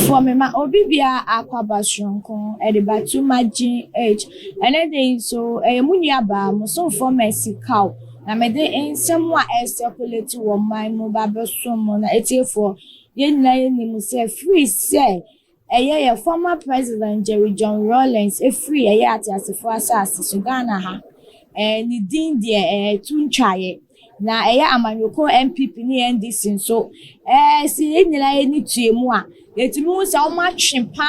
For me, my obibia aquaba shronko, edibatu majin age, and then so a muniaba, muso for mercy cow. Na me de ensem a circulate wo man mu ba beso mo na etiefo ye nyina ni mu se free say eye former president Jerry John Rawlings free eye atiasefo asase so Ghana ha ni din de tuntwaye na eye amanyoko MPP ni NDC so si ye nyina ni tuemu a yetumi wo se o ma twen pa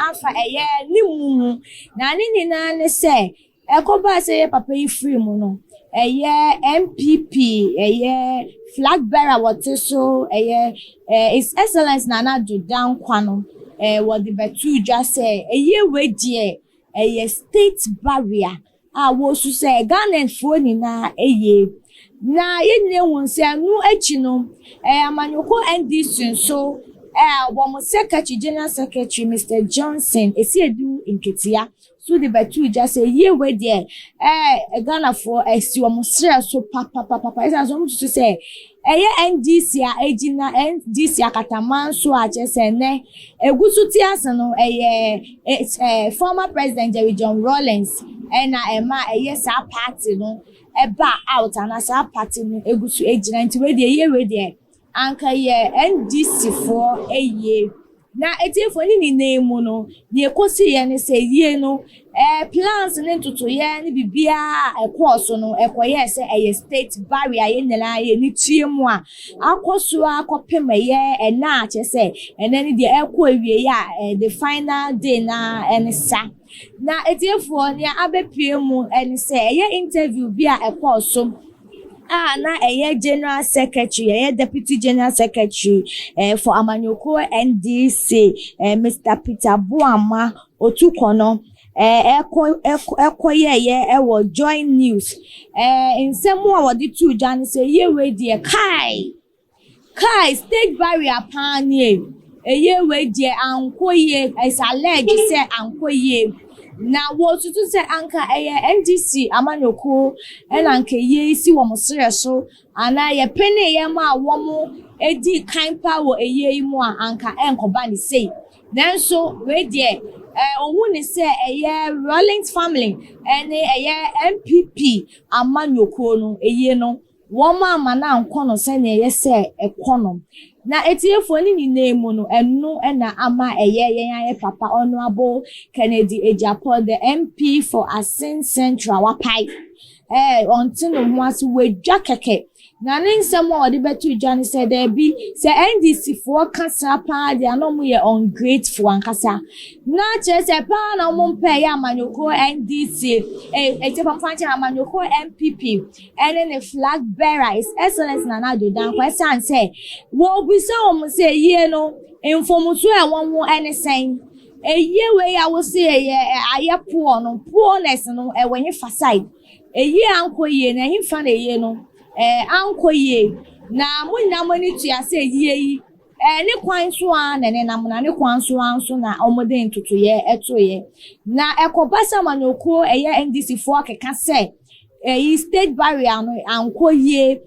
afa eye ni mu na ni nyina ne se ekoba se papa yi free mu no MPP flag bearer what so His Excellence Nana Addo Dankwa no what the betu just say we die state barrier wo su say Ghana fo ni na na ye ne won say anu achi no amanyoko NDC so wo secretary general secretary Mr. Johnson esiedu inketia so the betu just say we there Ghana for wo sere so papa is as to say NDC agina NDC akataman so just say ne egusu ti ase no former president Jerry John Rawlings na ema sa party no ba out and as a party no egusu agina nti we there anka NDC for na etiefo ni name no ye kosi ye ne se ye no plans ne tutu ye ne bibia ekoso no ekoye se state barrier ye nela ye ni tiemu a akoso akopem ye na ache se ene de eko awie ya the final day na ensa na etiefo ni abepie mu ene se ye interview bia ekoso na general secretary deputy general secretary for Amanyoko NDC Mr. Peter Buama Otukono wo Joy News nsemu a wodi tu jan say we die kai state barrier pan we die ankoye is alleged say ankoye na wo tutu se anka NDC Amanyoko anka si wo mosere so ana ye pene ye ma wo mo edi kan pa wo mu a anka enkoba ni sei nanso we de ohun ni se Rawlings family ene MPP Amanyoko no no wo ma na ankono se ne ye se ekono na etiefo ni name no enu na ama yen papa honorable Kennedy Agyapong the MP for Asin Central wapai ontin no ho ase wedwa keke na ne nsem o de betu dwane say there be say NDC for kasa pa de anom ye ungrateful ankasa na che say pa na mo mpe ya Amanyoko NDC etiefo fanche Amanyoko MPP and the flag bearer His Excellence Nana Addo Dankwa say wo bi say o mo say ye no informusu e won wo anything we ya wo say aye poorness no wenye facade ankoye na himfa na no ankoye na munna mani tua say yi ne kwan so an ne nam na ne kwan so an so na omode ntutu ye etoye na ekobasa Amanyoko NDC for akeka say state barrier no ankoye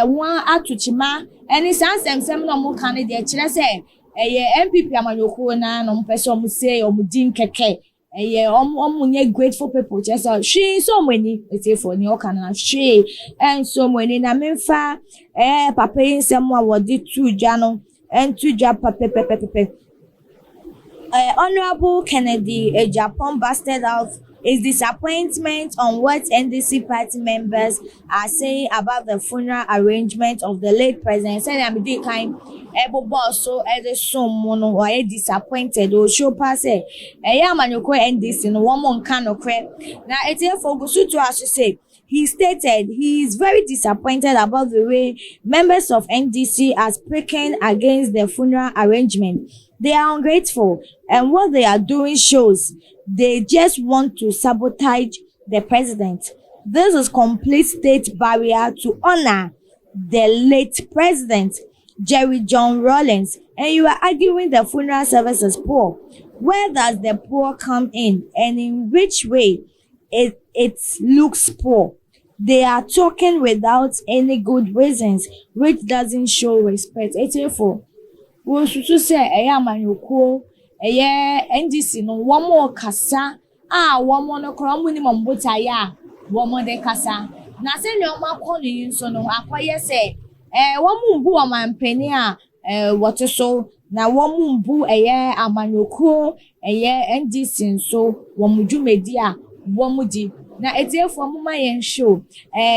wan atuchima eni sansem no mo kan de kire say MPP Amanyoko na no mpese o mo say o mo din keke omunye grateful people just she so many etiefo ni okana she and so many na memfa papa nsem a wodi tuja no entuja papa Honorable Kennedy Agyapong busted out his disappointment on what NDC party members are saying about the funeral arrangement of the late president. Said I'm the kind boss so someone who are disappointed or show pass Amanyoko NDC no one mon can no crap. Now it's for Gosu to us to say he stated he is very disappointed about the way members of NDC are speaking against the funeral arrangement. They are ungrateful, and what they are doing shows they just want to sabotage the president. This is complete state barrier to honor the late president, Jerry John Rawlings, and you are arguing the funeral service is poor. Where does the poor come in, and in which way it looks poor? They are talking without any good reasons, which doesn't show respect. Etefo, wo susu sɛ ɛyɛ amanyɔkuo, ɛyɛ NDC no, wɔn kasa a wɔn no kora wɔn nim mbotaeɛ a wɔn de kasa. Na sɛ nea wɔn akɔ no yi nso no, akɔyɛ sɛ wɔn mbu ɔmanpanin a wɔte so, na wɔn mbu ɛyɛ amanyɔkuo, ɛyɛ NDC nso wɔn dwumadi a wɔn di. Na etiefo mo ma yɛn show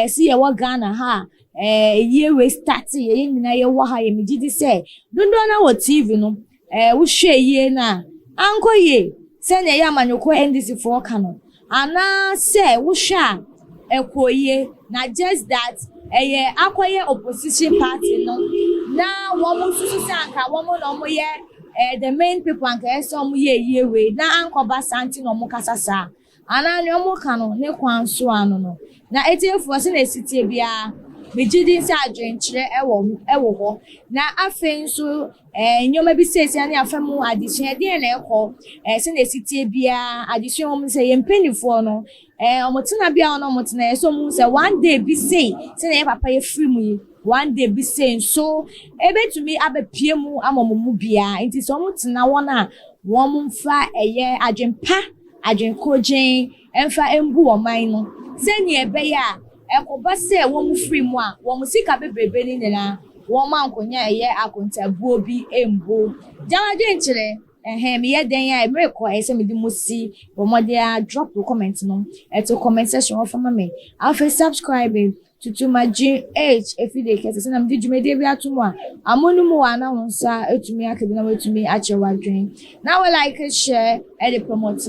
si yɛwɔ Ghana ha yie we start yɛn nyina yɛwɔ ha yɛ megidi sɛ dondo na wɔ TV no wohwɛ yie na ankɔ yie sɛ na yɛ amanyɔkɔ NDC for ka no ana sɛ wohwɛ a ɛkɔ yie na just that akɔyɛ opposition party no na wɔn susu sɛ anka wɔn na wɔn yɛ the main people anka ɛsɛ wɔn yɛ yie we na ankɔba santi na wɔn kasa saa ana ne omo ka no ne kwan so ano no na etiefo se na esitie bia megidi nsa adwenkyere ewo ho na afen nso nyoma bi sesi ane afemu adesua de na ekọ se na esitie bia adesua omo se ye mpanifo no omotena bia ono omotena eso omo se one day bi say se na ye papa ye free mu yi one day bi say so ebetumi abapie mu amomomu bia nti so omotena wona won mfa adwempa adwenkojen emfa embu oman no se ne ebe ya ekoba se wo mu free mu a wo mu sika bebrebe ni na wo ma nkonya akontabuo bi embo jawadwe nkyere me ye den ya emrekọ ese me di musi wo mo dia drop comment no to comment section of me afa subscribe to my GH if you dey kese se na me di dwumede bi atomo a amonu mu wa na wonsa etumi akabi na wetumi achewadwen na we like share e promote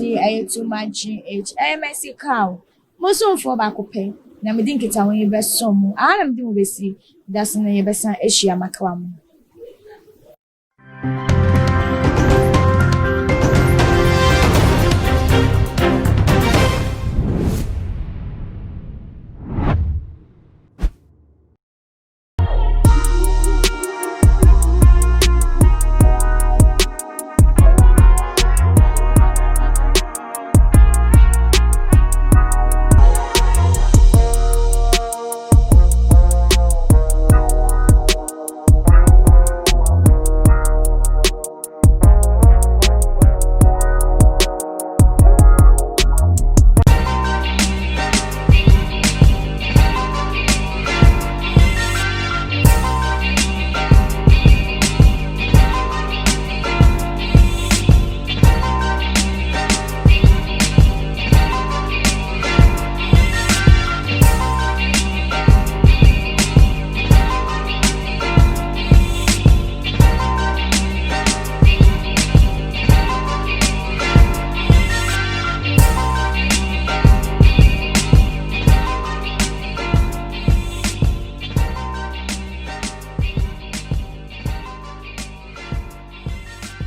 to my GH MSC cow moso for ba kope na me di nkita won ye beso mu ana me di mo besi that's na ye besa ehia makawa mu